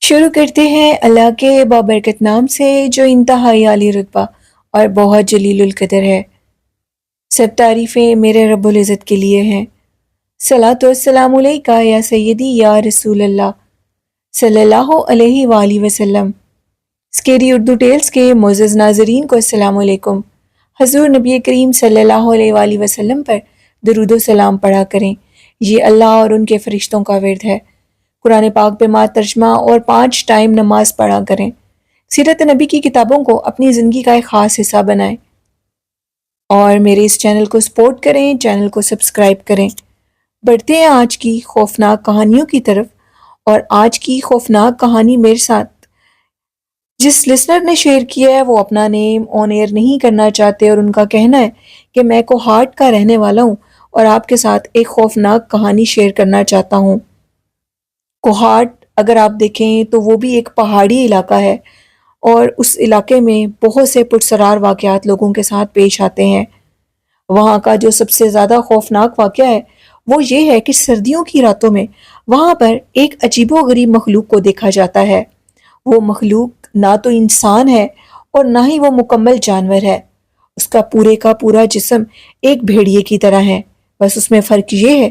شروع کرتے ہیں اللہ کے بابرکت نام سے جو انتہائی عالی رتبہ اور بہت جلیل القدر ہے۔ سب تعریفیں میرے رب العزت کے لیے ہیں۔ صلاۃ والسلام علیکہ یا سیدی یا رسول اللہ صلی اللہ علیہ وآلہ وسلم۔ اسکیری اردو ٹیلز کے معزز ناظرین کو السلام علیکم۔ حضور نبی کریم صلی اللہ علیہ وآلہ وسلم پر درود و سلام پڑھا کریں، یہ اللہ اور ان کے فرشتوں کا ورد ہے۔ قرآن پاک پہ مات ترجمہ اور 5 ٹائم نماز پڑھا کریں۔ سیرت نبی کی کتابوں کو اپنی زندگی کا ایک خاص حصہ بنائیں اور میرے اس چینل کو سپورٹ کریں، چینل کو سبسکرائب کریں۔ بڑھتے ہیں آج کی خوفناک کہانیوں کی طرف، اور آج کی خوفناک کہانی میرے ساتھ جس لسنر نے شیئر کیا ہے وہ اپنا نیم آن ایئر نہیں کرنا چاہتے، اور ان کا کہنا ہے کہ میں کوہاٹ کا رہنے والا ہوں اور آپ کے ساتھ ایک خوفناک کہانی شیئر کرنا چاہتا ہوں۔ کوہاٹ اگر آپ دیکھیں تو وہ بھی ایک پہاڑی علاقہ ہے، اور اس علاقے میں بہت سے پرسرار واقعات لوگوں کے ساتھ پیش آتے ہیں۔ وہاں کا جو سب سے زیادہ خوفناک واقعہ ہے وہ یہ ہے کہ سردیوں کی راتوں میں وہاں پر ایک عجیب و غریب مخلوق کو دیکھا جاتا ہے۔ وہ مخلوق نہ تو انسان ہے اور نہ ہی وہ مکمل جانور ہے۔ اس کا پورا جسم ایک بھیڑیے کی طرح ہے، بس اس میں فرق یہ ہے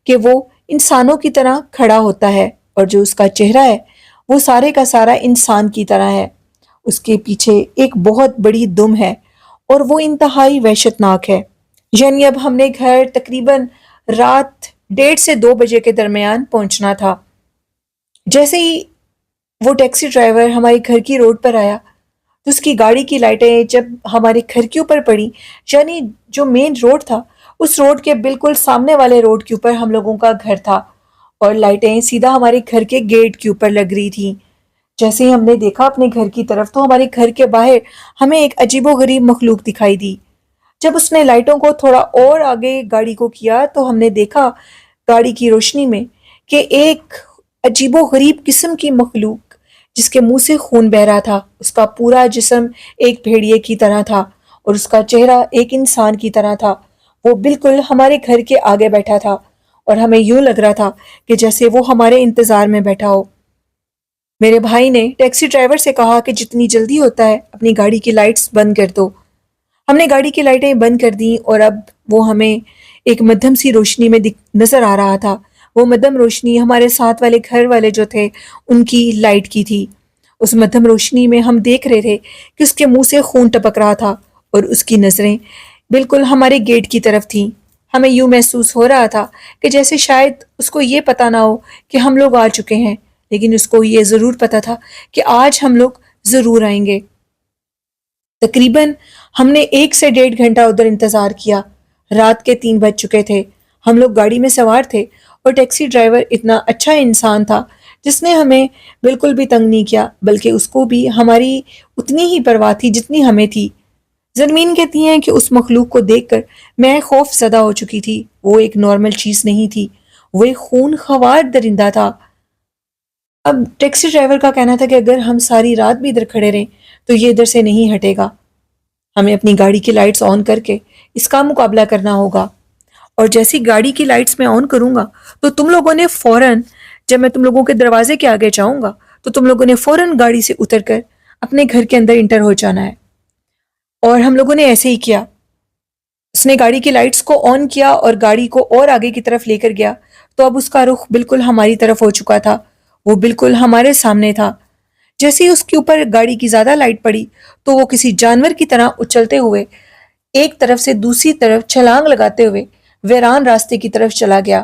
کہ وہ انسانوں کی طرح کھڑا ہوتا ہے، اور جو اس کا چہرہ ہے وہ سارے کا سارا انسان کی طرح ہے۔ اس کے پیچھے ایک بہت بڑی دم ہے اور وہ انتہائی وحشتناک ہے۔ یعنی اب ہم نے گھر تقریباً رات 1:30 سے 2 بجے کے درمیان پہنچنا تھا۔ جیسے ہی وہ ٹیکسی ڈرائیور ہمارے گھر کی روڈ پر آیا تو اس کی گاڑی کی لائٹیں جب ہمارے گھر کے اوپر پڑی، یعنی جو مین روڈ تھا اس روڈ کے بالکل سامنے والے روڈ کے اوپر ہم لوگوں کا گھر تھا، اور لائٹیں سیدھا ہمارے گھر کے گیٹ کے اوپر لگ رہی تھیں۔ جیسے ہی ہم نے دیکھا اپنے گھر کی طرف تو ہمارے گھر کے باہر ہمیں ایک عجیب و غریب مخلوق دکھائی دی۔ جب اس نے لائٹوں کو تھوڑا اور آگے گاڑی کو کیا تو ہم نے دیکھا گاڑی کی روشنی میں کہ ایک عجیب و غریب قسم کی مخلوق جس کے منہ سے خون بہہ رہا تھا، اس کا پورا جسم ایک بھیڑیے کی طرح تھا اور اس کا چہرہ ایک انسان کی طرح تھا۔ وہ بالکل ہمارے گھر کے آگے بیٹھا تھا اور ہمیں یوں لگ رہا تھا کہ جیسے وہ ہمارے انتظار میں بیٹھا ہو۔ میرے بھائی نے ٹیکسی ڈرائیور سے کہا کہ جتنی جلدی ہوتا ہے اپنی گاڑی کی لائٹس بند کر دو۔ ہم نے گاڑی کی لائٹیں بند کر دیں اور اب وہ ہمیں ایک مدھم سی روشنی میں نظر آ رہا تھا۔ وہ مدھم روشنی ہمارے ساتھ والے گھر والے جو تھے ان کی لائٹ کی تھی۔ اس مدھم روشنی میں ہم دیکھ رہے تھے کہ اس کے منہ سے خون ٹپک رہا تھا اور اس کی نظریں بالکل ہمارے گیٹ کی طرف تھیں۔ ہمیں یوں محسوس ہو رہا تھا کہ جیسے شاید اس کو یہ پتہ نہ ہو کہ ہم لوگ آ چکے ہیں، لیکن اس کو یہ ضرور پتہ تھا کہ آج ہم لوگ ضرور آئیں گے۔ تقریباً ہم نے 1 سے 1.5 گھنٹہ ادھر انتظار کیا۔ رات کے 3 بج چکے تھے۔ ہم لوگ گاڑی میں سوار تھے اور ٹیکسی ڈرائیور اتنا اچھا انسان تھا جس نے ہمیں بالکل بھی تنگ نہیں کیا، بلکہ اس کو بھی ہماری اتنی ہی پرواہ تھی جتنی ہمیں تھی۔ زرمین کہتی ہیں کہ اس مخلوق کو دیکھ کر میں خوف زدہ ہو چکی تھی۔ وہ ایک نارمل چیز نہیں تھی، وہ ایک خون خوار درندہ تھا۔ اب ٹیکسی ڈرائیور کا کہنا تھا کہ اگر ہم ساری رات بھی ادھر کھڑے رہیں تو یہ ادھر سے نہیں ہٹے گا، ہمیں اپنی گاڑی کی لائٹس آن کر کے اس کا مقابلہ کرنا ہوگا۔ اور جیسی گاڑی کی لائٹس میں آن کروں گا تو تم لوگوں نے فوراً، جب میں تم لوگوں کے دروازے کے آگے جاؤں گا تو تم لوگوں نے فوراً گاڑی سے اتر کر اپنے گھر کے اندر انٹر ہو جانا ہے۔ اور ہم لوگوں نے ایسے ہی کیا۔ اس نے گاڑی کی لائٹس کو آن کیا اور گاڑی کو اور آگے کی طرف لے کر گیا تو اب اس کا رخ بالکل ہماری طرف ہو چکا تھا، وہ بالکل ہمارے سامنے تھا۔ جیسے ہی اس کے اوپر گاڑی کی زیادہ لائٹ پڑی تو وہ کسی جانور کی طرح اچھلتے ہوئے ایک طرف سے دوسری طرف چھلانگ لگاتے ہوئے ویران راستے کی طرف چلا گیا۔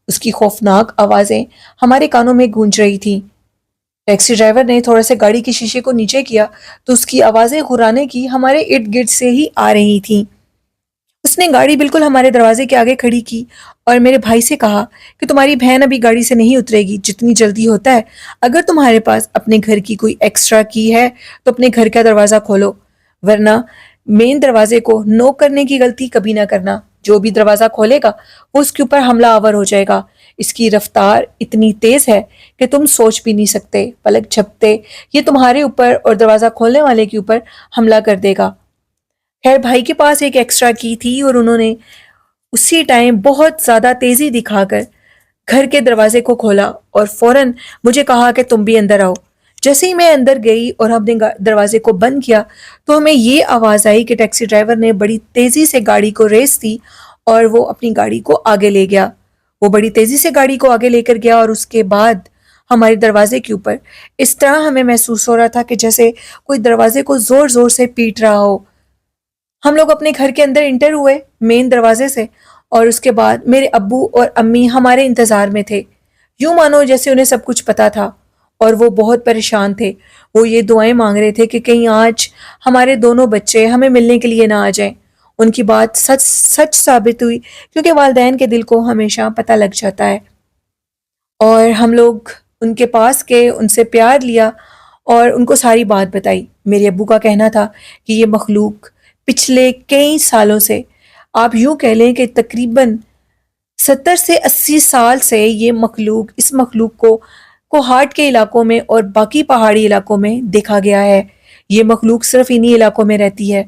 اس کی خوفناک آوازیں ہمارے کانوں میں گونج رہی تھیں۔ ٹیکسی ڈرائیور نے تھوڑا سے گاڑی کے شیشے کو نیچے کیا تو اس کی آوازیں غرانے کی ہمارے ارد گرد سے ہی آ رہی تھیں۔ اس نے گاڑی بالکل ہمارے دروازے کے آگے کھڑی کی اور میرے بھائی سے کہا کہ تمہاری بہن ابھی گاڑی سے نہیں اترے گی، جتنی جلدی ہوتا ہے اگر تمہارے پاس اپنے گھر کی کوئی ایکسٹرا کی ہے تو اپنے گھر کا دروازہ کھولو، ورنہ مین دروازے کو نوک کرنے کی غلطی کبھی نہ کرنا۔ جو بھی دروازہ کھولے گا وہ اس کے اوپر حملہ آور ہو جائے گا۔ اس کی رفتار اتنی تیز ہے کہ تم سوچ بھی نہیں سکتے، پلک جھپتے یہ تمہارے اوپر اور دروازہ کھولنے والے کے اوپر حملہ کر دے گا۔ خیر بھائی کے پاس ایک ایکسٹرا کی تھی اور انہوں نے اسی ٹائم بہت زیادہ تیزی دکھا کر گھر کے دروازے کو کھولا اور فوراً مجھے کہا کہ تم بھی اندر آؤ۔ جیسے ہی میں اندر گئی اور ہم نے دروازے کو بند کیا تو ہمیں یہ آواز آئی کہ ٹیکسی ڈرائیور نے بڑی تیزی سے گاڑی کو ریس دی اور وہ اپنی گاڑی کو آگے لے گیا۔ وہ بڑی تیزی سے گاڑی کو آگے لے کر گیا اور اس کے بعد ہمارے دروازے کے اوپر اس طرح ہمیں محسوس ہو رہا تھا کہ جیسے کوئی دروازے کو زور زور سے پیٹ رہا ہو۔ ہم لوگ اپنے گھر کے اندر انٹر ہوئے مین دروازے سے، اور اس کے بعد میرے ابو اور امی ہمارے انتظار میں تھے، یوں مانو جیسے انہیں سب کچھ پتا تھا، اور وہ بہت پریشان تھے۔ وہ یہ دعائیں مانگ رہے تھے کہ کہیں آج ہمارے دونوں بچے ہمیں ملنے کے لیے نہ آ جائیں۔ ان کی بات سچ سچ ثابت ہوئی، کیونکہ والدین کے دل کو ہمیشہ پتہ لگ جاتا ہے۔ اور ہم لوگ ان کے پاس گئے، ان سے پیار لیا اور ان کو ساری بات بتائی۔ میرے ابو کا کہنا تھا کہ یہ مخلوق پچھلے کئی سالوں سے، آپ یوں کہہ لیں کہ تقریباً 70 سے 80 سال سے یہ مخلوق، اس مخلوق کو کوہاٹ کے علاقوں میں اور باقی پہاڑی علاقوں میں دیکھا گیا ہے۔ یہ مخلوق صرف انہی علاقوں میں رہتی ہے۔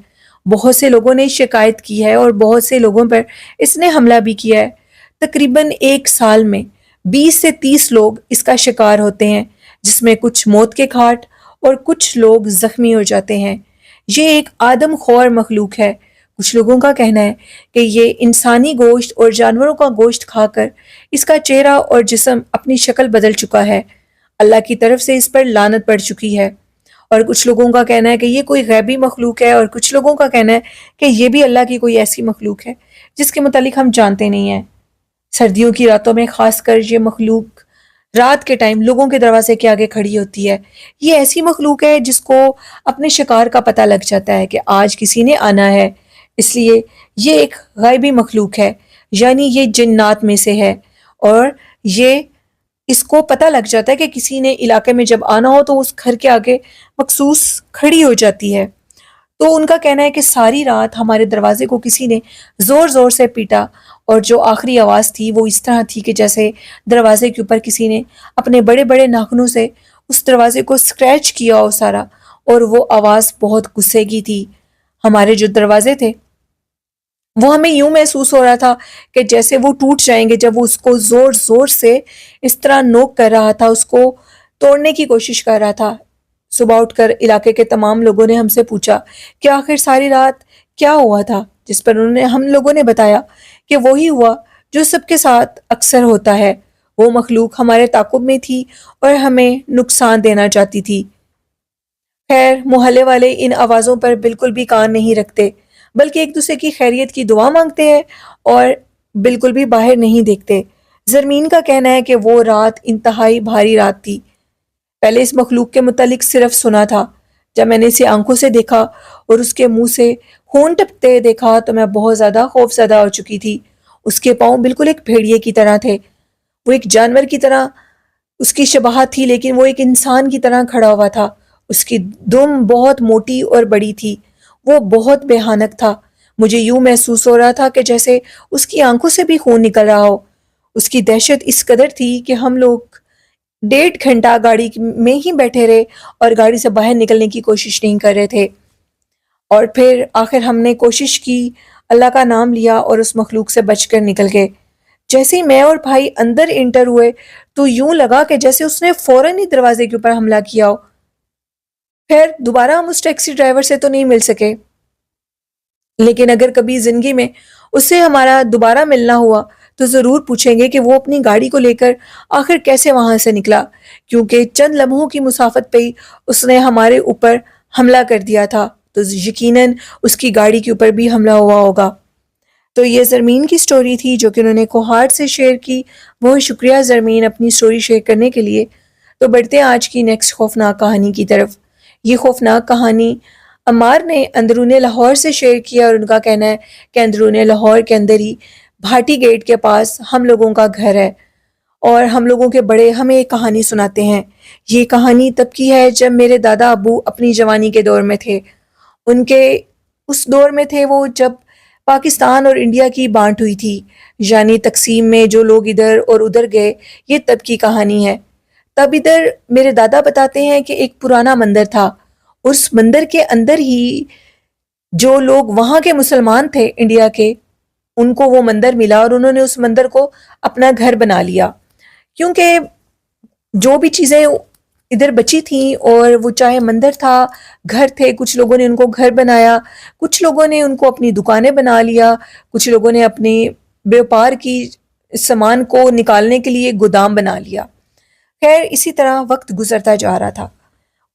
بہت سے لوگوں نے شکایت کی ہے اور بہت سے لوگوں پر اس نے حملہ بھی کیا ہے۔ تقریباً ایک سال میں 20 سے 30 لوگ اس کا شکار ہوتے ہیں، جس میں کچھ موت کے گھاٹ اور کچھ لوگ زخمی ہو جاتے ہیں۔ یہ ایک آدم خور مخلوق ہے۔ کچھ لوگوں کا کہنا ہے کہ یہ انسانی گوشت اور جانوروں کا گوشت کھا کر اس کا چہرہ اور جسم اپنی شکل بدل چکا ہے۔ اللہ کی طرف سے اس پر لعنت پڑ چکی ہے۔ اور کچھ لوگوں کا کہنا ہے کہ یہ کوئی غیبی مخلوق ہے، اور کچھ لوگوں کا کہنا ہے کہ یہ بھی اللہ کی کوئی ایسی مخلوق ہے جس کے متعلق ہم جانتے نہیں ہیں۔ سردیوں کی راتوں میں خاص کر یہ مخلوق رات کے ٹائم لوگوں کے دروازے کے آگے کھڑی ہوتی ہے۔ یہ ایسی مخلوق ہے جس کو اپنے شکار کا پتہ لگ جاتا ہے کہ آج کسی نے آنا ہے، اس لیے یہ ایک غیبی مخلوق ہے، یعنی یہ جنات میں سے ہے، اور یہ اس کو پتہ لگ جاتا ہے کہ کسی نے علاقے میں جب آنا ہو تو اس گھر کے آگے مخصوص کھڑی ہو جاتی ہے۔ تو ان کا کہنا ہے کہ ساری رات ہمارے دروازے کو کسی نے زور زور سے پیٹا، اور جو آخری آواز تھی وہ اس طرح تھی کہ جیسے دروازے کے اوپر کسی نے اپنے بڑے بڑے ناخنوں سے اس دروازے کو سکریچ کیا ہو سارا، اور وہ آواز بہت غصے کی تھی۔ ہمارے جو دروازے تھے وہ ہمیں یوں محسوس ہو رہا تھا کہ جیسے وہ ٹوٹ جائیں گے جب وہ اس کو زور زور سے اس طرح نوک کر رہا تھا، اس کو توڑنے کی کوشش کر رہا تھا۔ صبح اٹھ کر علاقے کے تمام لوگوں نے ہم سے پوچھا کہ آخر ساری رات کیا ہوا تھا، جس پر ہم لوگوں نے بتایا کہ وہی ہوا جو سب کے ساتھ اکثر ہوتا ہے۔ وہ مخلوق ہمارے تعاقب میں تھی اور ہمیں نقصان دینا چاہتی تھی۔ خیر، محلے والے ان آوازوں پر بالکل بھی کان نہیں رکھتے، بلکہ ایک دوسرے کی خیریت کی دعا مانگتے ہیں اور بالکل بھی باہر نہیں دیکھتے۔ زرمین کا کہنا ہے کہ وہ رات انتہائی بھاری رات تھی۔ پہلے اس مخلوق کے متعلق صرف سنا تھا، جب میں نے اسے آنکھوں سے دیکھا اور اس کے منہ سے خون ٹپکتے دیکھا تو میں بہت زیادہ خوف زدہ ہو چکی تھی۔ اس کے پاؤں بالکل ایک بھیڑیے کی طرح تھے، وہ ایک جانور کی طرح اس کی شباہت تھی، لیکن وہ ایک انسان کی طرح کھڑا ہوا تھا۔ اس کی دم بہت موٹی اور بڑی تھی، وہ بہت بھیانک تھا۔ مجھے یوں محسوس ہو رہا تھا کہ جیسے اس کی آنکھوں سے بھی خون نکل رہا ہو۔ اس کی دہشت اس قدر تھی کہ ہم لوگ 1.5 گھنٹہ گاڑی میں ہی بیٹھے رہے اور گاڑی سے باہر نکلنے کی کوشش نہیں کر رہے تھے، اور پھر آخر ہم نے کوشش کی، اللہ کا نام لیا اور اس مخلوق سے بچ کر نکل گئے۔ جیسے ہی میں اور بھائی اندر انٹر ہوئے تو یوں لگا کہ جیسے اس نے فوراً ہی دروازے کے اوپر حملہ کیا ہو۔ خیر، دوبارہ ہم اس ٹیکسی ڈرائیور سے تو نہیں مل سکے، لیکن اگر کبھی زندگی میں اس سے ہمارا دوبارہ ملنا ہوا تو ضرور پوچھیں گے کہ وہ اپنی گاڑی کو لے کر آخر کیسے وہاں سے نکلا، کیونکہ چند لمحوں کی مسافت پہ ہی اس نے ہمارے اوپر حملہ کر دیا تھا، تو یقیناً اس کی گاڑی کے اوپر بھی حملہ ہوا ہوگا۔ تو یہ زرمین کی سٹوری تھی جو کہ انہوں نے کوہاٹ سے شیئر کی۔ بہت شکریہ زرمین اپنی سٹوری شیئر کرنے کے لیے۔ تو بڑھتے ہیں آج کی نیکسٹ خوفناک کہانی کی طرف۔ یہ خوفناک کہانی عمار نے اندرون لاہور سے شیئر کیا، اور ان کا کہنا ہے کہ اندرون لاہور کے اندر ہی بھاٹی گیٹ کے پاس ہم لوگوں کا گھر ہے، اور ہم لوگوں کے بڑے ہمیں ایک کہانی سناتے ہیں۔ یہ کہانی تب کی ہے جب میرے دادا ابو اپنی جوانی کے دور میں تھے۔ ان کے اس دور میں تھے وہ جب پاکستان اور انڈیا کی بانٹ ہوئی تھی، یعنی تقسیم میں جو لوگ ادھر اور ادھر گئے، یہ تب کی کہانی ہے۔ تب ادھر میرے دادا بتاتے ہیں کہ ایک پرانا مندر تھا، اس مندر کے اندر ہی جو لوگ وہاں کے مسلمان تھے انڈیا کے، ان کو وہ مندر ملا اور انہوں نے اس مندر کو اپنا گھر بنا لیا، کیونکہ جو بھی چیزیں ادھر بچی تھیں اور وہ چاہے مندر تھا، گھر تھے، کچھ لوگوں نے ان کو گھر بنایا، کچھ لوگوں نے ان کو اپنی دکانیں بنا لیا، کچھ لوگوں نے اپنی بیوپار کی سامان کو نکالنے کے لیے گودام بنا لیا۔ خیر اسی طرح وقت گزرتا جا رہا تھا،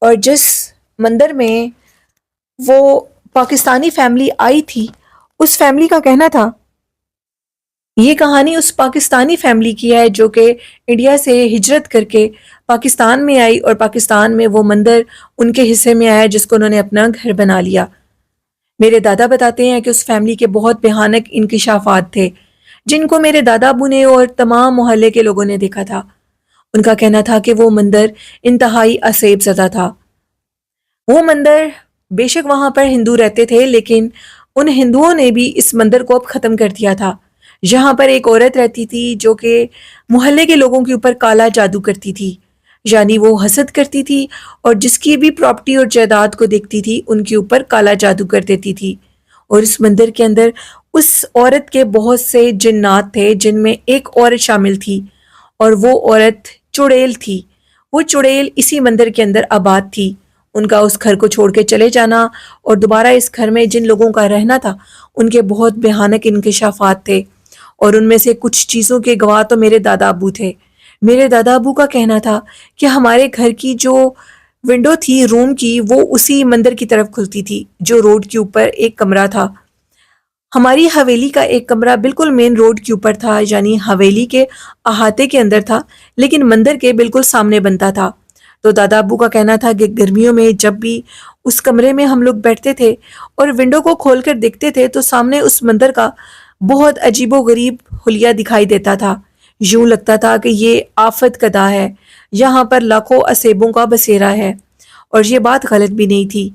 اور جس مندر میں وہ پاکستانی فیملی آئی تھی، اس فیملی کا کہنا تھا، یہ کہانی اس پاکستانی فیملی کی ہے جو کہ انڈیا سے ہجرت کر کے پاکستان میں آئی، اور پاکستان میں وہ مندر ان کے حصے میں آیا جس کو انہوں نے اپنا گھر بنا لیا۔ میرے دادا بتاتے ہیں کہ اس فیملی کے بہت بھیانک انکشافات تھے جن کو میرے دادا ابو نے اور تمام محلے کے لوگوں نے دیکھا تھا۔ ان کا کہنا تھا کہ وہ مندر انتہائی عصیب زدہ تھا۔ وہ مندر، بے شک وہاں پر ہندو رہتے تھے، لیکن ان ہندوؤں نے بھی اس مندر کو اب ختم کر دیا تھا۔ یہاں پر ایک عورت رہتی تھی جو کہ محلے کے لوگوں کے اوپر کالا جادو کرتی تھی، یعنی وہ حسد کرتی تھی اور جس کی بھی پراپرٹی اور جائیداد کو دیکھتی تھی ان کے اوپر کالا جادو کر دیتی تھی۔ اور اس مندر کے اندر اس عورت کے بہت سے جنات تھے جن میں ایک عورت شامل تھی، اور وہ عورت چڑیل تھی۔ وہ چڑیل اسی مندر کے اندر آباد تھی۔ ان کا اس گھر کو چھوڑ کے چلے جانا اور دوبارہ اس گھر میں جن لوگوں کا رہنا تھا ان کے بہت بھیانک انکشافات تھے، اور ان میں سے کچھ چیزوں کے گواہ تو میرے دادا ابو تھے۔ میرے دادا ابو کا کہنا تھا کہ ہمارے گھر کی جو ونڈو تھی روم کی، وہ اسی مندر کی طرف کھلتی تھی جو روڈ کے اوپر ایک کمرہ تھا۔ ہماری حویلی کا ایک کمرہ بالکل مین روڈ کے اوپر تھا، یعنی حویلی کے احاطے کے اندر تھا، لیکن مندر کے بالکل سامنے بنتا تھا۔ تو دادا ابو کا کہنا تھا کہ گرمیوں میں جب بھی اس کمرے میں ہم لوگ بیٹھتے تھے اور ونڈو کو کھول کر دیکھتے تھے تو سامنے اس مندر کا بہت عجیب و غریب حلیہ دکھائی دیتا تھا۔ یوں لگتا تھا کہ یہ آفت کدا ہے، یہاں پر لاکھوں اسیبوں کا بسیرا ہے۔ اور یہ بات غلط بھی نہیں تھی۔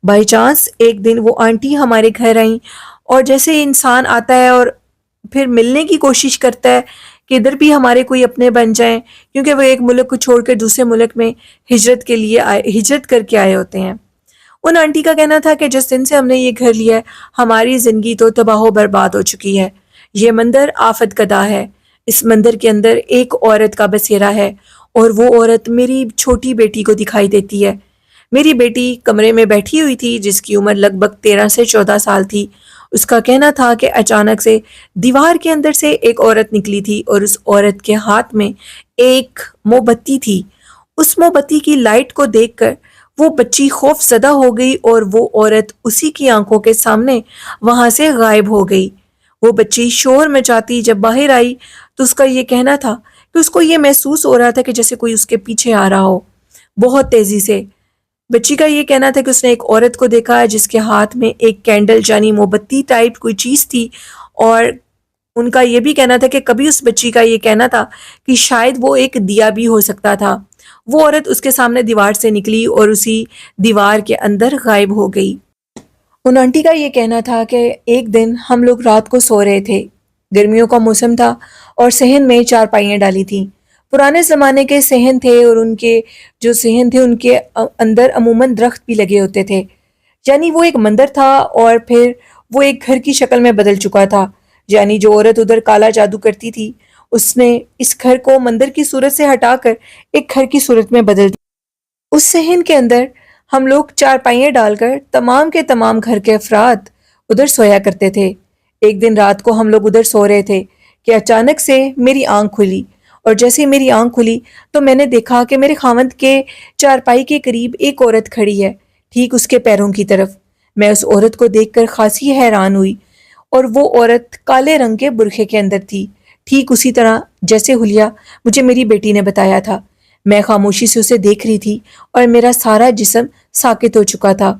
بائی چانس ایک دن وہ آنٹی ہمارے گھر آئیں، اور جیسے انسان آتا ہے اور پھر ملنے کی کوشش کرتا ہے کہ ادھر بھی ہمارے کوئی اپنے بن جائیں، کیونکہ وہ ایک ملک کو چھوڑ کر دوسرے ملک میں ہجرت کر کے آئے ہوتے ہیں۔ ان آنٹی کا کہنا تھا کہ جس دن سے ہم نے یہ گھر لیا ہے ہماری زندگی تو تباہ و برباد ہو چکی ہے۔ یہ مندر آفت کدا ہے۔ اس مندر کے اندر ایک عورت کا بسیرا ہے، اور وہ عورت میری چھوٹی بیٹی کو دکھائی دیتی ہے۔ میری بیٹی کمرے میں بیٹھی ہوئی تھی جس کی عمر لگ بھگ 13 سے 14 سال تھی۔ اس کا کہنا تھا کہ اچانک سے دیوار کے اندر سے ایک عورت نکلی تھی، اور اس عورت کے ہاتھ میں ایک موم بتی تھی۔ اس موم بتی کی لائٹ کو دیکھ کر وہ بچی خوف زدہ ہو گئی، اور وہ عورت اسی کی آنکھوں کے سامنے وہاں سے غائب ہو گئی۔ وہ بچی شور مچاتی جب باہر آئی تو اس کا یہ کہنا تھا کہ اس کو یہ محسوس ہو رہا تھا کہ جیسے کوئی اس کے پیچھے آ رہا ہو بہت تیزی سے۔ بچی کا یہ کہنا تھا کہ اس نے ایک عورت کو دیکھا جس کے ہاتھ میں ایک کینڈل یعنی موم بتی ٹائپ کوئی چیز تھی، اور ان کا یہ بھی کہنا تھا کہ کبھی اس بچی کا یہ کہنا تھا کہ شاید وہ ایک دیا بھی ہو سکتا تھا۔ وہ عورت اس کے سامنے دیوار سے نکلی اور اسی دیوار کے اندر غائب ہو گئی۔ ان آنٹی کا یہ کہنا تھا کہ ایک دن ہم لوگ رات کو سو رہے تھے، گرمیوں کا موسم تھا، اور صحن میں چارپائیاں ڈالی تھیں۔ پرانے زمانے کے صحن تھے، اور ان کے جو صحن تھے ان کے اندر عموماً درخت بھی لگے ہوتے تھے، یعنی وہ ایک مندر تھا اور پھر وہ ایک گھر کی شکل میں بدل چکا تھا۔ یعنی جو عورت ادھر کالا جادو کرتی تھی اس نے اس گھر کو مندر کی صورت سے ہٹا کر ایک گھر کی صورت میں بدل دیا۔ اس صحن کے اندر ہم لوگ چارپائیاں ڈال کر تمام کے تمام گھر کے افراد ادھر سویا کرتے تھے۔ ایک دن رات کو ہم لوگ ادھر سو رہے تھے کہ اچانک سے میری آنکھ کھلی، اور جیسے میری آنکھ کھلی تو میں نے دیکھا کہ میرے خاوند کے چارپائی کے قریب ایک عورت کھڑی ہے، ٹھیک اس کے پیروں کی طرف۔ میں اس عورت کو دیکھ کر خاصی حیران ہوئی، اور وہ عورت کالے رنگ کے برقعے کے اندر تھی، ٹھیک اسی طرح جیسے حلیہ مجھے میری بیٹی نے بتایا تھا۔ میں خاموشی سے اسے دیکھ رہی تھی اور میرا سارا جسم ساکت ہو چکا تھا۔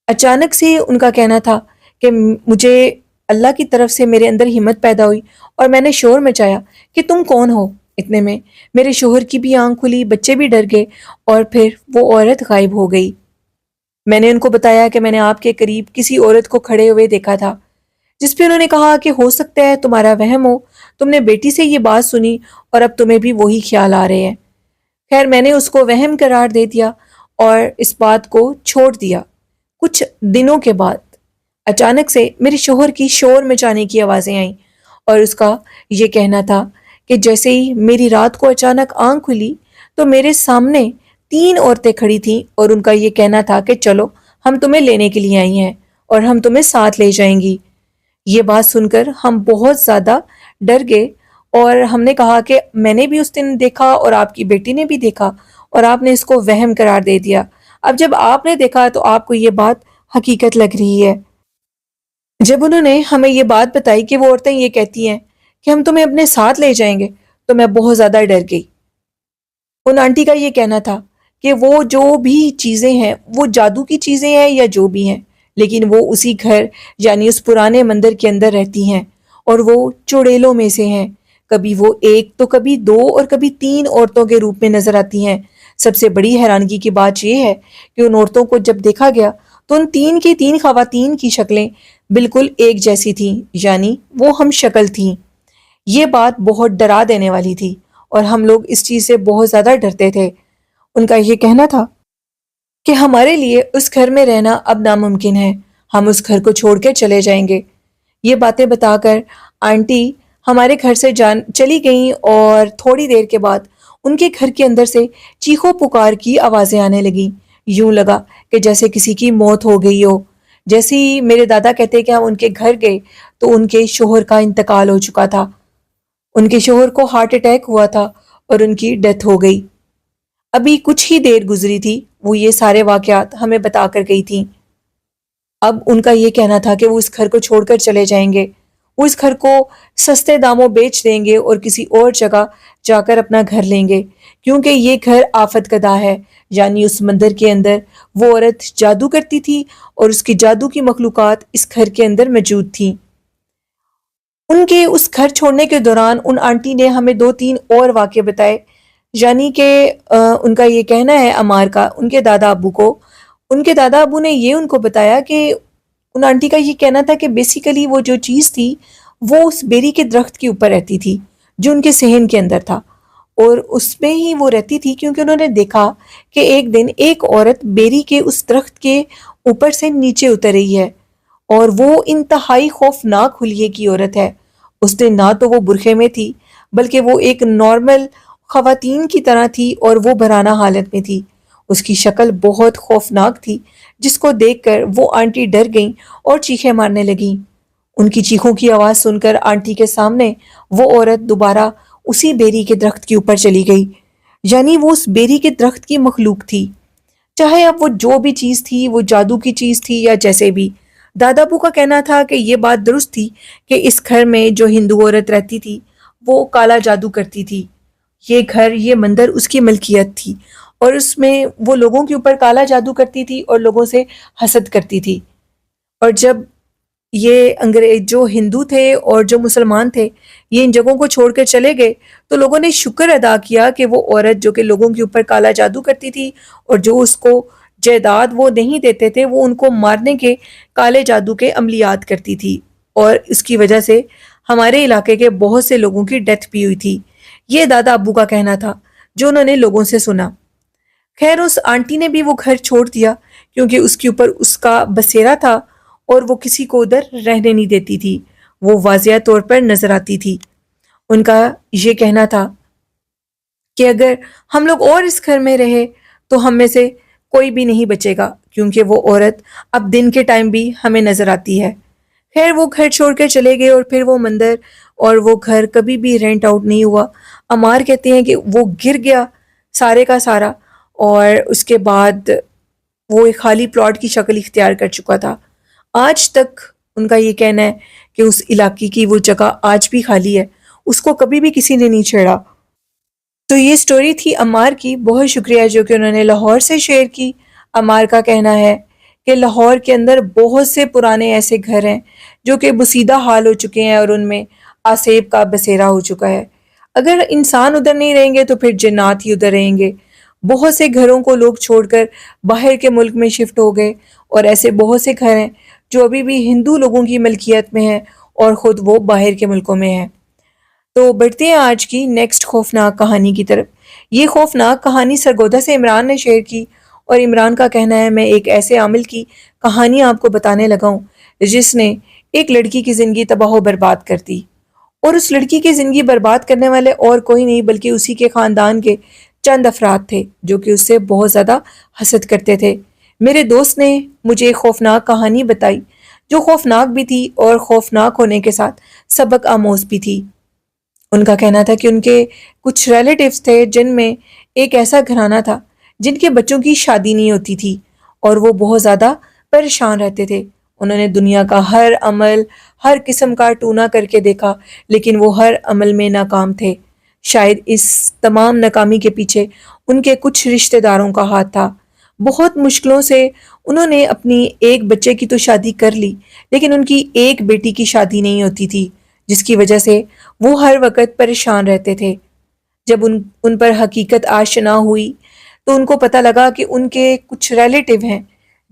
اچانک سے ان کا کہنا تھا کہ مجھے اللہ کی طرف سے میرے اندر ہمت پیدا ہوئی، اور میں نے شور مچایا کہ تم کون ہو؟ اتنے میں میرے شوہر کی بھی آنکھ کھلی، بچے بھی ڈر گئے، اور پھر وہ عورت غائب ہو گئی۔ میں نے ان کو بتایا کہ میں نے آپ کے قریب کسی عورت کو کھڑے ہوئے دیکھا تھا، جس پہ انہوں نے کہا کہ ہو سکتا ہے تمہارا وہم ہو، تم نے بیٹی سے یہ بات سنی اور اب تمہیں بھی وہی خیال آ رہے ہیں۔ خیر میں نے اس کو وہم قرار دے دیا اور اس بات کو چھوڑ دیا۔ کچھ دنوں کے بعد اچانک سے میرے شوہر کی شور مچانے کی آوازیں آئیں، اور اس کا یہ کہنا تھا کہ جیسے ہی میری رات کو اچانک آنکھ کھلی تو میرے سامنے 3 عورتیں کھڑی تھیں اور ان کا یہ کہنا تھا کہ چلو ہم تمہیں لینے کے لیے آئی ہیں اور ہم تمہیں ساتھ لے جائیں گی۔ یہ بات سن کر ہم بہت زیادہ ڈر گئے اور ہم نے کہا کہ میں نے بھی اس دن دیکھا اور آپ کی بیٹی نے بھی دیکھا اور آپ نے اس کو وہم قرار دے دیا۔ اب جب آپ نے دیکھا تو آپ کو یہ بات حقیقت لگ رہی ہے۔ جب انہوں نے ہمیں یہ بات بتائی کہ وہ عورتیں یہ کہتی ہیں کہ ہم تمہیں اپنے ساتھ لے جائیں گے تو میں بہت زیادہ ڈر گئی۔ ان آنٹی کا یہ کہنا تھا کہ وہ جو بھی چیزیں ہیں وہ جادو کی چیزیں ہیں یا جو بھی ہیں، لیکن وہ اسی گھر یعنی اس پرانے مندر کے اندر رہتی ہیں اور وہ چڑیلوں میں سے ہیں۔ کبھی وہ ایک تو کبھی 2 اور کبھی 3 عورتوں کے روپ میں نظر آتی ہیں۔ سب سے بڑی حیرانگی کی بات یہ ہے کہ ان عورتوں کو جب دیکھا گیا تو ان 3 کی 3 خواتین کی شکلیں بالکل ایک جیسی تھیں، یعنی وہ ہم شکل تھیں۔ یہ بات بہت ڈرا دینے والی تھی اور ہم لوگ اس چیز سے بہت زیادہ ڈرتے تھے۔ ان کا یہ کہنا تھا کہ ہمارے لیے اس گھر میں رہنا اب ناممکن ہے، ہم اس گھر کو چھوڑ کے چلے جائیں گے۔ یہ باتیں بتا کر آنٹی ہمارے گھر سے چلی گئیں اور تھوڑی دیر کے بعد ان کے گھر کے اندر سے چیخو پکار کی آوازیں آنے لگیں۔ یوں لگا کہ جیسے کسی کی موت ہو گئی ہو۔ جیسے ہی میرے دادا کہتے کہ ہم ان کے گھر گئے تو ان کے شوہر کا انتقال ہو چکا تھا۔ ان کے شوہر کو ہارٹ اٹیک ہوا تھا اور ان کی ڈیتھ ہو گئی۔ ابھی کچھ ہی دیر گزری تھی وہ یہ سارے واقعات ہمیں بتا کر گئی تھیں۔ اب ان کا یہ کہنا تھا کہ وہ اس گھر کو چھوڑ کر چلے جائیں گے، وہ اس گھر کو سستے داموں بیچ دیں گے اور کسی اور جگہ جا کر اپنا گھر لیں گے، کیونکہ یہ گھر آفت کدہ ہے، یعنی اس مندر کے اندر وہ عورت جادو کرتی تھی اور اس کی جادو کی مخلوقات اس گھر کے اندر موجود تھیں۔ ان کے اس گھر چھوڑنے کے دوران ان آنٹی نے ہمیں 2-3 اور واقعے بتائے، یعنی کہ ان کا یہ کہنا ہے عمار کا، ان کے دادا ابو کو، ان کے دادا ابو نے یہ ان کو بتایا کہ ان آنٹی کا یہ کہنا تھا کہ بیسیکلی وہ جو چیز تھی وہ اس بیری کے درخت کے اوپر رہتی تھی جو ان کے صحن کے اندر تھا، اور اس میں ہی وہ رہتی تھی کیونکہ انہوں نے دیکھا کہ ایک دن ایک عورت بیری کے اس درخت کے اوپر سے نیچے اتر رہی ہے اور وہ انتہائی خوفناک حلیے کی عورت ہے۔ اس دن نہ تو وہ برقعے میں تھی بلکہ وہ ایک نارمل خواتین کی طرح تھی اور وہ برہنہ حالت میں تھی۔ اس کی شکل بہت خوفناک تھی جس کو دیکھ کر وہ آنٹی ڈر گئیں اور چیخیں مارنے لگیں۔ ان کی چیخوں کی آواز سن کر آنٹی کے سامنے وہ عورت دوبارہ اسی بیری کے درخت کے اوپر چلی گئی، یعنی وہ اس بیری کے درخت کی مخلوق تھی، چاہے اب وہ جو بھی چیز تھی، وہ جادو کی چیز تھی یا جیسے بھی۔ دادا ابو کا کہنا تھا کہ یہ بات درست تھی کہ اس گھر میں جو ہندو عورت رہتی تھی وہ کالا جادو کرتی تھی۔ یہ گھر، یہ مندر اس کی ملکیت تھی اور اس میں وہ لوگوں کے اوپر کالا جادو کرتی تھی اور لوگوں سے حسد کرتی تھی۔ اور جب یہ انگریز جو ہندو تھے اور جو مسلمان تھے یہ ان جگہوں کو چھوڑ کر چلے گئے تو لوگوں نے شکر ادا کیا کہ وہ عورت جو کہ لوگوں کے اوپر کالا جادو کرتی تھی اور جو اس کو جائیداد وہ نہیں دیتے تھے، وہ ان کو مارنے کے کالے جادو کے عملیات کرتی تھی اور اس کی وجہ سے ہمارے علاقے کے بہت سے لوگوں کی ڈیتھ بھی ہوئی تھی۔ یہ دادا ابو کا کہنا تھا جو انہوں نے لوگوں سے سنا۔ خیر اس آنٹی نے بھی وہ گھر چھوڑ دیا کیونکہ اس کے اوپر اس کا بسیرا تھا اور وہ کسی کو ادھر رہنے نہیں دیتی تھی، وہ واضح طور پر نظر آتی تھی۔ ان کا یہ کہنا تھا کہ اگر ہم لوگ اور اس گھر میں رہے تو ہم میں سے کوئی بھی نہیں بچے گا، کیونکہ وہ عورت اب دن کے ٹائم بھی ہمیں نظر آتی ہے۔ خیر وہ گھر چھوڑ کر چلے گئے اور پھر وہ مندر اور وہ گھر کبھی بھی رینٹ آؤٹ نہیں ہوا۔ عمار کہتے ہیں کہ وہ گر گیا سارے کا سارا اور اس کے بعد وہ ایک خالی پلاٹ کی شکل اختیار کر چکا تھا۔ آج تک ان کا یہ کہنا ہے کہ اس علاقے کی وہ جگہ آج بھی خالی ہے، اس کو کبھی بھی کسی نے نہیں چھیڑا۔ تو یہ سٹوری تھی عمار کی، بہت شکریہ جو کہ انہوں نے لاہور سے شیئر کی۔ عمار کا کہنا ہے کہ لاہور کے اندر بہت سے پرانے ایسے گھر ہیں جو کہ بسیدہ حال ہو چکے ہیں اور ان میں آسیب کا بسیرا ہو چکا ہے۔ اگر انسان ادھر نہیں رہیں گے تو پھر جنات ہی ادھر رہیں گے۔ بہت سے گھروں کو لوگ چھوڑ کر باہر کے ملک میں شفٹ ہو گئے اور ایسے بہت سے گھر ہیں جو ابھی بھی ہندو لوگوں کی ملکیت میں ہیں اور خود وہ باہر کے ملکوں میں ہیں۔ تو بڑھتے ہیں آج کی نیکسٹ خوفناک کہانی کی طرف۔ یہ خوفناک کہانی سرگودا سے عمران نے شیئر کی اور عمران کا کہنا ہے میں ایک ایسے عامل کی کہانی آپ کو بتانے لگا ہوں جس نے ایک لڑکی کی زندگی تباہ و برباد کر دی، اور اس لڑکی کی زندگی برباد کرنے والے اور کوئی نہیں بلکہ اسی کے خاندان کے چند افراد تھے جو کہ اس سے بہت زیادہ حسد کرتے تھے۔ میرے دوست نے مجھے ایک خوفناک کہانی بتائی جو خوفناک بھی تھی اور خوفناک ہونے کے ساتھ سبق آموز بھی تھی۔ ان کا کہنا تھا کہ ان کے کچھ ریلیٹیوز تھے جن میں ایک ایسا گھرانہ تھا جن کے بچوں کی شادی نہیں ہوتی تھی اور وہ بہت زیادہ پریشان رہتے تھے۔ انہوں نے دنیا کا ہر عمل، ہر قسم کا ٹونا کر کے دیکھا لیکن وہ ہر عمل میں ناکام تھے۔ شاید اس تمام ناکامی کے پیچھے ان کے کچھ رشتہ داروں کا ہاتھ تھا۔ بہت مشکلوں سے انہوں نے اپنی ایک بچے کی تو شادی کر لی لیکن ان کی ایک بیٹی کی شادی نہیں ہوتی تھی، جس کی وجہ سے وہ ہر وقت پریشان رہتے تھے۔ جب ان پر حقیقت آشنا ہوئی تو ان کو پتہ لگا کہ ان کے کچھ ریلیٹیو ہیں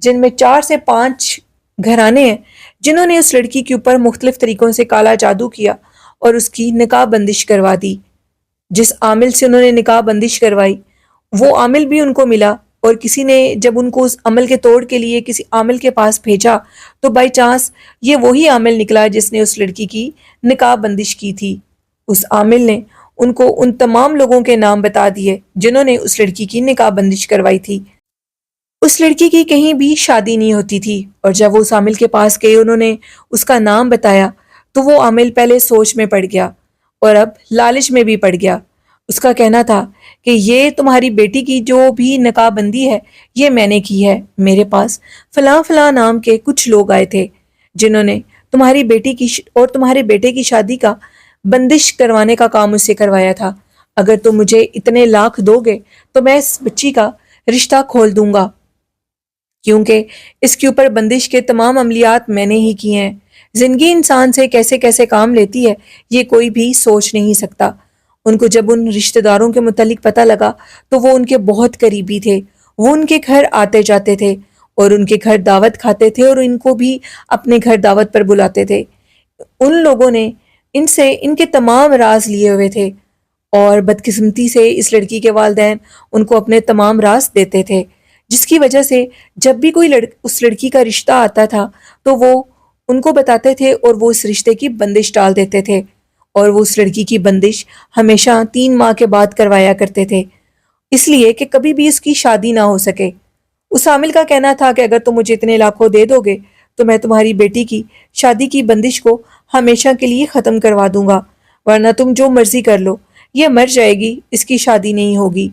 جن میں 4 سے 5 گھرانے ہیں جنہوں نے اس لڑکی کے اوپر مختلف طریقوں سے کالا جادو کیا اور اس کی نکاح بندش کروا دی۔ جس عامل سے انہوں نے نکاح بندش کروائی وہ عامل بھی ان کو ملا، اور کسی نے جب ان کو اس عمل کے توڑ کے لیے کسی عامل کے پاس بھیجا تو بائی چانس یہ وہی عامل نکلا جس نے اس لڑکی کی نکاح بندش کی تھی۔ اس عامل نے ان کو ان تمام لوگوں کے نام بتا دیے جنہوں نے اس لڑکی کی نکاح بندش کروائی تھی۔ اس لڑکی کی کہیں بھی شادی نہیں ہوتی تھی، اور جب وہ اس عامل کے پاس گئے انہوں نے اس کا نام بتایا تو وہ عامل پہلے سوچ میں پڑ گیا اور اب لالچ میں بھی پڑ گیا۔ اس کا کہنا تھا کہ یہ تمہاری بیٹی کی جو بھی نکاح بندی ہے یہ میں نے کی ہے۔ میرے پاس فلاں فلاں نام کے کچھ لوگ آئے تھے جنہوں نے تمہاری بیٹی کی اور تمہارے بیٹے کی شادی کا بندش کروانے کا کام اس سے کروایا تھا۔ اگر تم مجھے اتنے لاکھ دو گے تو میں اس بچی کا رشتہ کھول دوں گا، کیونکہ اس کے اوپر بندش کے تمام عملیات میں نے ہی کیے ہیں۔ زندگی انسان سے کیسے کیسے کام لیتی ہے یہ کوئی بھی سوچ نہیں سکتا۔ ان کو جب ان رشتہ داروں کے متعلق پتہ لگا تو وہ ان کے بہت قریبی تھے۔ وہ ان کے گھر آتے جاتے تھے اور ان کے گھر دعوت کھاتے تھے اور ان کو بھی اپنے گھر دعوت پر بلاتے تھے۔ ان لوگوں نے ان سے ان کے تمام راز لیے ہوئے تھے اور بدقسمتی سے اس لڑکی کے والدین ان کو اپنے تمام راز دیتے تھے، جس کی وجہ سے جب بھی کوئی اس لڑکی کا رشتہ آتا تھا تو وہ ان کو بتاتے تھے اور وہ اس رشتے کی بندش ڈال دیتے تھے، اور وہ اس لڑکی کی بندش ہمیشہ 3 ماہ کے بعد کروایا کرتے تھے، اس لیے کہ کبھی بھی اس کی شادی نہ ہو سکے۔ اس عامل کا کہنا تھا کہ اگر تم مجھے اتنے لاکھوں دے دو گے تو میں تمہاری بیٹی کی شادی کی بندش کو ہمیشہ کے لیے ختم کروا دوں گا، ورنہ تم جو مرضی کر لو، یہ مر جائے گی، اس کی شادی نہیں ہوگی۔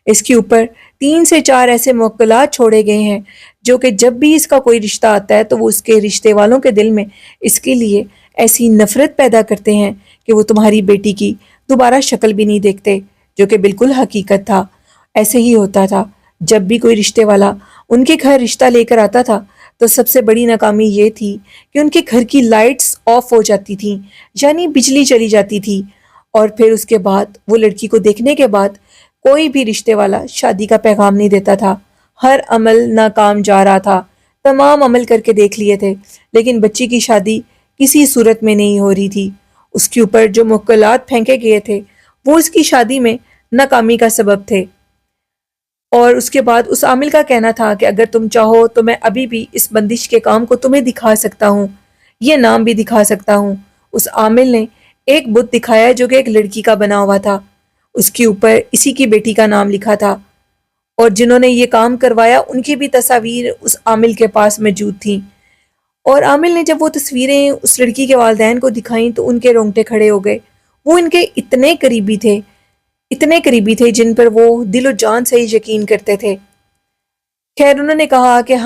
اس کے اوپر 3 سے 4 ایسے موکلات چھوڑے گئے ہیں جو کہ جب بھی اس کا کوئی رشتہ آتا ہے تو وہ اس کے رشتے والوں کے دل میں اس کے لیے ایسی نفرت پیدا کرتے ہیں کہ وہ تمہاری بیٹی کی دوبارہ شکل بھی نہیں دیکھتے، جو کہ بالکل حقیقت تھا۔ ایسے ہی ہوتا تھا، جب بھی کوئی رشتے والا ان کے گھر رشتہ لے کر آتا تھا تو سب سے بڑی ناکامی یہ تھی کہ ان کے گھر کی لائٹس آف ہو جاتی تھیں، یعنی بجلی چلی جاتی تھی، اور پھر اس کے بعد وہ لڑکی کو دیکھنے کے بعد کوئی بھی رشتے والا شادی کا پیغام نہیں دیتا تھا۔ ہر عمل ناکام جا رہا تھا، تمام عمل کر کے دیکھ لیے تھے لیکن بچی کی شادی کسی صورت میں نہیں ہو رہی تھی۔ اس کے اوپر جو موکلات پھینکے گئے تھے وہ اس کی شادی میں ناکامی کا سبب تھے۔ اور اس کے بعد اس عامل کا کہنا تھا کہ اگر تم چاہو تو میں ابھی بھی اس بندش کے کام کو تمہیں دکھا سکتا ہوں، یہ نام بھی دکھا سکتا ہوں۔ اس عامل نے ایک بت دکھایا جو کہ ایک لڑکی کا بنا ہوا تھا، اس کے اوپر اسی کی بیٹی کا نام لکھا تھا، اور جنہوں نے یہ کام کروایا ان کی بھی تصاویر اس عامل کے پاس موجود تھیں۔ اور عامل نے جب وہ تصویریں اس لڑکی کے والدین کو دکھائیں تو ان کے رونگٹے کھڑے ہو گئے۔ وہ ان کے اتنے قریبی تھے جن پر وہ دل و جان سے یقین کرتے تھے۔ خیر، انہوں نے کہا کہ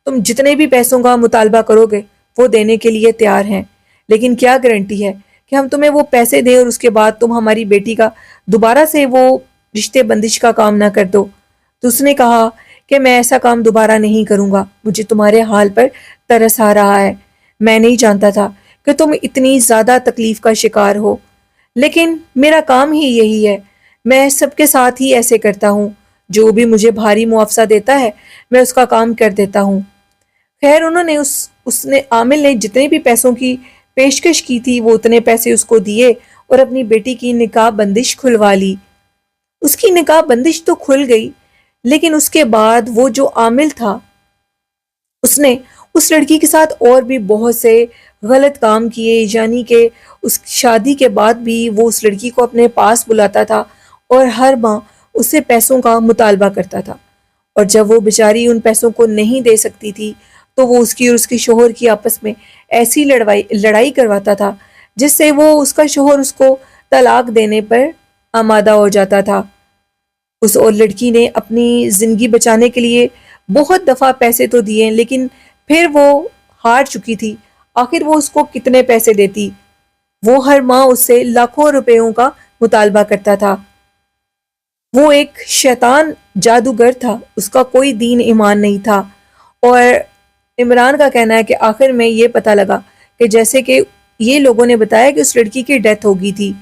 تم جتنے بھی پیسوں کا مطالبہ کرو گے وہ دینے کے لیے تیار ہیں، لیکن کیا گارنٹی ہے کہ ہم تمہیں وہ پیسے دیں اور اس کے بعد تم ہماری بیٹی کا دوبارہ سے وہ رشتے بندش کا کام نہ کر دو۔ تو اس نے کہا کہ میں ایسا کام دوبارہ نہیں کروں گا، مجھے تمہارے حال پر ترس آ رہا ہے، میں نہیں جانتا تھا کہ تم اتنی زیادہ تکلیف کا شکار ہو، لیکن میرا کام ہی یہی ہے، میں سب کے ساتھ ہی ایسے کرتا ہوں، جو بھی مجھے بھاری معاوضہ دیتا ہے میں اس کا کام کر دیتا ہوں۔ خیر، انہوں نے عامل نے جتنے بھی پیسوں کی پیشکش کی تھی وہ اتنے پیسے اس کو دیے اور اپنی بیٹی کی نکاح بندش کھلوا لی۔ اس کی نکاح بندش تو کھل گئی، لیکن اس کے بعد وہ جو عامل تھا اس نے اس لڑکی کے ساتھ اور بھی بہت سے غلط کام کیے، یعنی کہ اس شادی کے بعد بھی وہ اس لڑکی کو اپنے پاس بلاتا تھا اور ہر ماہ اس سے پیسوں کا مطالبہ کرتا تھا، اور جب وہ بیچاری ان پیسوں کو نہیں دے سکتی تھی تو وہ اس کی اور اس کے شوہر کی آپس میں ایسی لڑائی کرواتا تھا جس سے وہ اس کا شوہر اس کو طلاق دینے پر آمادہ ہو جاتا تھا۔ اس اور لڑکی نے اپنی زندگی بچانے کے لیے بہت دفعہ پیسے تو دیے، لیکن پھر وہ ہار چکی تھی۔ آخر وہ اس کو کتنے پیسے دیتی؟ وہ ہر ماہ اس سے لاکھوں روپیوں کا مطالبہ کرتا تھا۔ وہ ایک شیطان جادوگر تھا، اس کا کوئی دین ایمان نہیں تھا۔ اور عمران کا کہنا ہے کہ آخر میں یہ پتہ لگا کہ جیسے کہ یہ لوگوں نے بتایا کہ اس لڑکی کی ڈیتھ ہو گئی تھی،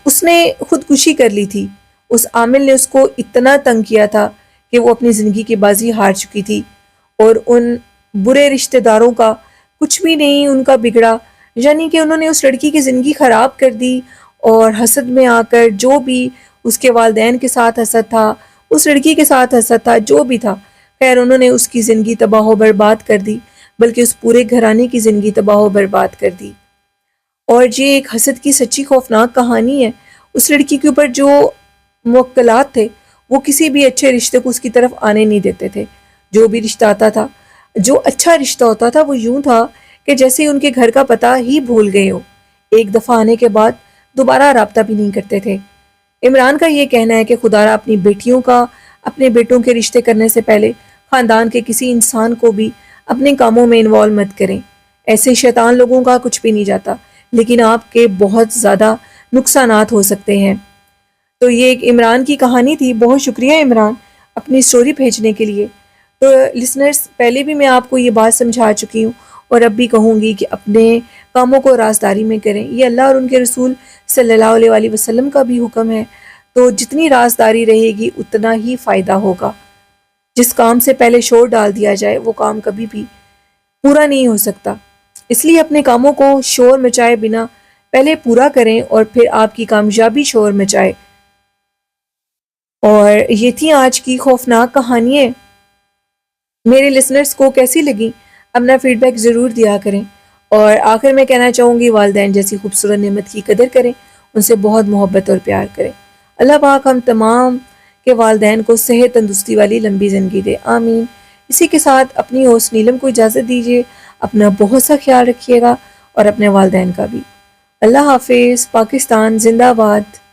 اس نے خودکشی کر لی تھی۔ اس عامل نے اس کو اتنا تنگ کیا تھا کہ وہ اپنی زندگی کی بازی ہار چکی تھی، اور ان برے رشتہ داروں کا کچھ بھی نہیں ان کا بگڑا، یعنی کہ انہوں نے اس لڑکی کی زندگی خراب کر دی، اور حسد میں آ کر جو بھی اس کے والدین کے ساتھ حسد تھا، اس لڑکی کے ساتھ حسد تھا، جو بھی تھا، خیر انہوں نے اس کی زندگی تباہ و برباد کر دی، بلکہ اس پورے گھرانے کی زندگی تباہ و برباد کر دی۔ اور یہ ایک حسد کی سچی خوفناک کہانی ہے۔ اس لڑکی کے اوپر جو موکلات تھے وہ کسی بھی اچھے رشتے کو اس کی طرف آنے نہیں دیتے تھے۔ جو بھی رشتہ آتا تھا، جو اچھا رشتہ ہوتا تھا، وہ یوں تھا کہ جیسے ان کے گھر کا پتہ ہی بھول گئے ہو، ایک دفعہ آنے کے بعد دوبارہ رابطہ بھی نہیں کرتے تھے۔ عمران کا یہ کہنا ہے کہ خدا را اپنی بیٹیوں کا اپنے بیٹوں کے رشتے کرنے سے پہلے خاندان کے کسی انسان کو بھی اپنے کاموں میں انوالو مت کریں۔ ایسے شیطان لوگوں کا کچھ بھی نہیں جاتا، لیکن آپ کے بہت زیادہ نقصانات ہو سکتے ہیں۔ تو یہ ایک عمران کی کہانی تھی۔ بہت شکریہ عمران اپنی سٹوری بھیجنے کے لیے۔ تو لسنرز، پہلے بھی میں آپ کو یہ بات سمجھا چکی ہوں اور اب بھی کہوں گی کہ اپنے کاموں کو رازداری میں کریں۔ یہ اللہ اور ان کے رسول صلی اللہ علیہ وآلہ وسلم کا بھی حکم ہے۔ تو جتنی رازداری رہے گی اتنا ہی فائدہ ہوگا۔ جس کام سے پہلے شور ڈال دیا جائے وہ کام کبھی بھی پورا نہیں ہو سکتا۔ اس لیے اپنے کاموں کو شور مچائے بنا پہلے پورا کریں، اور پھر آپ کی کامیابی شور مچائے۔ اور یہ تھی آج کی خوفناک کہانیاں۔ میرے لسنرز کو کیسی لگیں؟ اپنا فیڈ بیک ضرور دیا کریں۔ اور آخر میں کہنا چاہوں گی، والدین جیسی خوبصورت نعمت کی قدر کریں، ان سے بہت محبت اور پیار کریں۔ اللہ پاک ہم تمام کے والدین کو صحت تندرستی والی لمبی زندگی دے، آمین۔ اسی کے ساتھ اپنی ہوسٹ نیلم کو اجازت دیجیے۔ اپنا بہت سا خیال رکھیے گا اور اپنے والدین کا بھی۔ اللہ حافظ۔ پاکستان زندہ باد۔